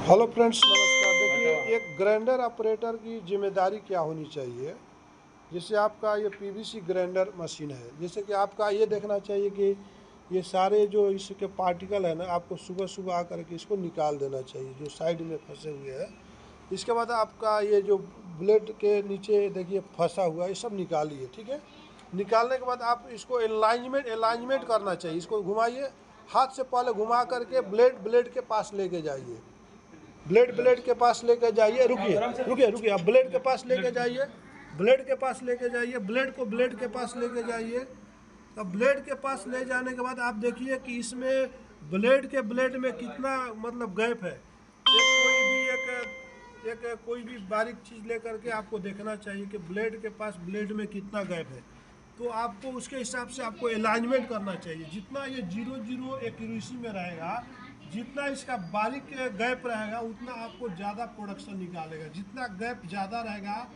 Hello friends, नमस्कार। देखिए, एक ग्राइंडर ऑपरेटर की जिम्मेदारी क्या होनी चाहिए। जैसे आपका ये पीवीसी ग्राइंडर मशीन है, जैसे कि आपका ये देखना चाहिए कि ये सारे जो इसके पार्टिकल है ना, आपको सुबह सुबह आकर के इसको निकाल देना चाहिए जो साइड में फंसे हुए हैं। इसके बाद आपका ये जो ब्लेड के नीचे देखिए फंसा हुआ है, ये सब निकालिए। ठीक है, निकालने के बाद आप इसको अलाइनमेंट करना चाहिए। इसको घुमाइए, हाथ से पहले घुमा करके ब्लेड के पास लेके जाइए। ब्लेड के पास लेके जाइए। रुकिए रुकिए रुकिए, आप ब्लेड के पास लेके जाइए। ब्लेड के पास लेके जाइए, ब्लेड के पास लेके जाइए। अब ब्लेड के पास ले जाने के बाद आप देखिए कि इसमें ब्लेड में कितना मतलब गैप है। कोई भी बारीक चीज़ लेकर के आपको देखना चाहिए कि ब्लेड में कितना गैप है। तो आपको उसके हिसाब से आपको अलाइनमेंट करना चाहिए। जितना ये 0 एक्यूरेसी में रहेगा, जितना इसका बारीक गैप रहेगा, उतना आपको ज़्यादा प्रोडक्शन निकालेगा। जितना गैप ज़्यादा रहेगा,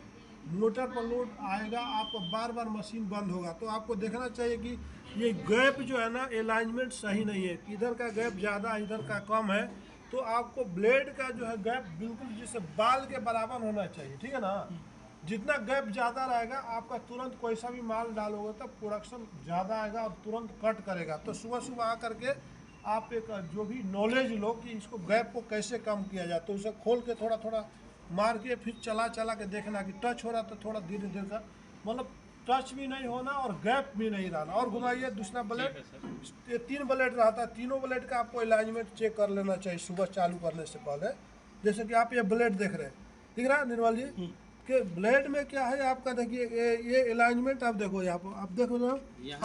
मोटर पर लोड आएगा, आपको बार बार मशीन बंद होगा। तो आपको देखना चाहिए कि ये गैप जो है ना, अलाइनमेंट सही नहीं है। इधर का गैप ज़्यादा, इधर का कम है। तो आपको ब्लेड का जो है गैप बिल्कुल जैसे बाल के बराबर होना चाहिए। ठीक है ना। जितना गैप ज़्यादा रहेगा, आपका तुरंत कोई सा भी माल डालोगे तो प्रोडक्शन ज़्यादा आएगा और तुरंत कट करेगा। तो सुबह सुबह आकर के आप एक जो भी नॉलेज लो कि इसको गैप को कैसे कम किया जाए, तो उसे खोल के थोड़ा थोड़ा मार के फिर चला के देखना कि टच हो रहा तो थोड़ा धीरे धीरे का, मतलब टच भी नहीं होना और गैप भी नहीं रहना। और घुमाइए दूसरा ब्लेड। ये 3 ब्लेड रहता है, तीनों ब्लेड का आपको अलाइनमेंट चेक कर लेना चाहिए सुबह चालू करने से पहले। जैसे कि आप ये ब्लेड देख रहे हैं, ठीक है ना निर्मल जी, कि ब्लेड में क्या है आपका। देखिए ये अलाइनमेंट आप देखो, यहाँ पर आप देखो ना।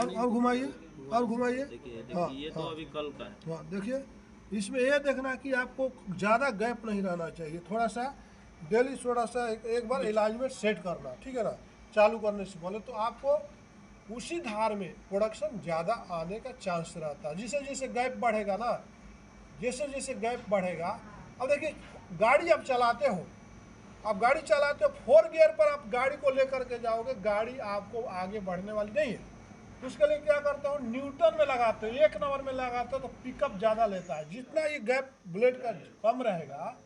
और घुमाइए और घुमाइए। हाँ ये तो अभी कल का है। हाँ, देखिए इसमें ये देखना कि आपको ज़्यादा गैप नहीं रहना चाहिए। थोड़ा सा डेली थोड़ा सा एक बार अलाइनमेंट सेट करना, ठीक है ना, चालू करने से पहले। तो आपको उसी धार में प्रोडक्शन ज़्यादा आने का चांस रहता है। जैसे जैसे गैप बढ़ेगा ना, जैसे जैसे गैप बढ़ेगा। अब देखिए, गाड़ी आप चलाते हो, आप गाड़ी चलाते हो, 4 गियर पर आप गाड़ी को लेकर के जाओगे, गाड़ी आपको आगे बढ़ने वाली नहीं है। तो उसके लिए क्या करता हूँ, न्यूटन में लगाते हो, 1 नंबर में लगाते हो तो पिकअप ज़्यादा लेता है। जितना ये गैप ब्लेड का कम रहेगा,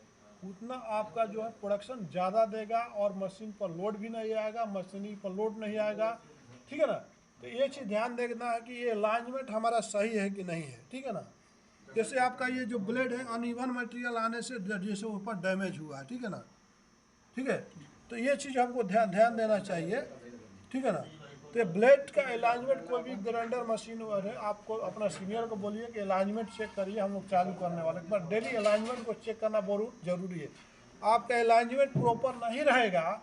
उतना आपका जो है प्रोडक्शन ज़्यादा देगा और मशीन पर लोड भी नहीं आएगा, मशीनरी पर लोड नहीं आएगा। ठीक है ना। तो ये चीज़ ध्यान देखना है कि ये अलाइनमेंट हमारा सही है कि नहीं है। ठीक है ना। जैसे आपका ये जो ब्लेड है, अनइवन मटेरियल आने से जैसे ऊपर डैमेज हुआ है, ठीक है ना। ठीक है, तो ये चीज़ हमको ध्यान देना चाहिए। ठीक है ना। तो ब्लेड का अलाइनमेंट कोई भी ग्राइंडर मशीन है, आपको अपना सीनियर को बोलिए कि अलाइनमेंट चेक करिए, हम लोग चालू करने वाले। पर डेली अलाइनमेंट को चेक करना बहुत ज़रूरी है। आपका अलाइनमेंट प्रॉपर नहीं रहेगा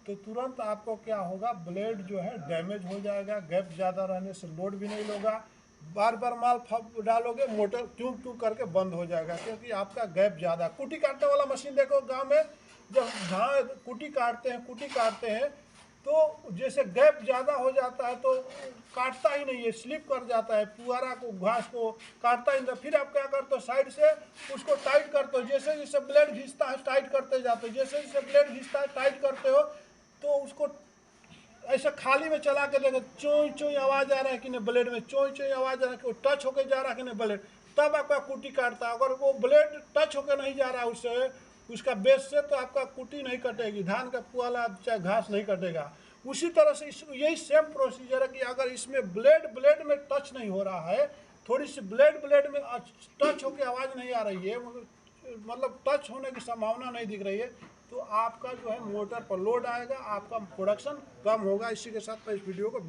तो तुरंत आपको क्या होगा, ब्लेड जो है डैमेज हो जाएगा। गैप ज़्यादा रहने से लोड भी नहीं होगा, बार बार माल डालोगे, मोटर ट्यूब ट्यूब करके बंद हो जाएगा, क्योंकि आपका गैप ज़्यादा। कुटी काटने वाला मशीन देखो गांव में, जब धान कुटी काटते हैं तो जैसे गैप ज़्यादा हो जाता है तो काटता ही नहीं है, स्लिप कर जाता है, पुआरा को घास को काटता ही नहीं। फिर आप क्या करते हो, साइड से उसको टाइट करते हो। जैसे जैसे ब्लेड घिसता है टाइट करते जाते हो, जैसे जैसे ब्लेड घिसता है टाइट करते हो, तो उसको ऐसे खाली में चला के देखो, चोई चोई आवाज़ आ रहा है कि नहीं, ब्लेड में चोई चोई आवाज़ आ रहा है कि टच होकर जा रहा है कि नहीं ब्लेड, तब आपका कुटी काटता है। अगर वो ब्लेड टच होकर नहीं जा रहा है उससे, उसका बेस से, तो आपका कुटी नहीं कटेगी, धान का पुआला चाहे घास नहीं कटेगा। उसी तरह से यही सेम प्रोसीजर है कि अगर इसमें ब्लेड में टच नहीं हो रहा है, थोड़ी सी ब्लेड में टच होकर आवाज़ नहीं आ रही है, मतलब टच होने की संभावना नहीं दिख रही है, तो आपका जो है मोटर पर लोड आएगा, आपका प्रोडक्शन कम होगा। इसी के साथ मैं इस वीडियो को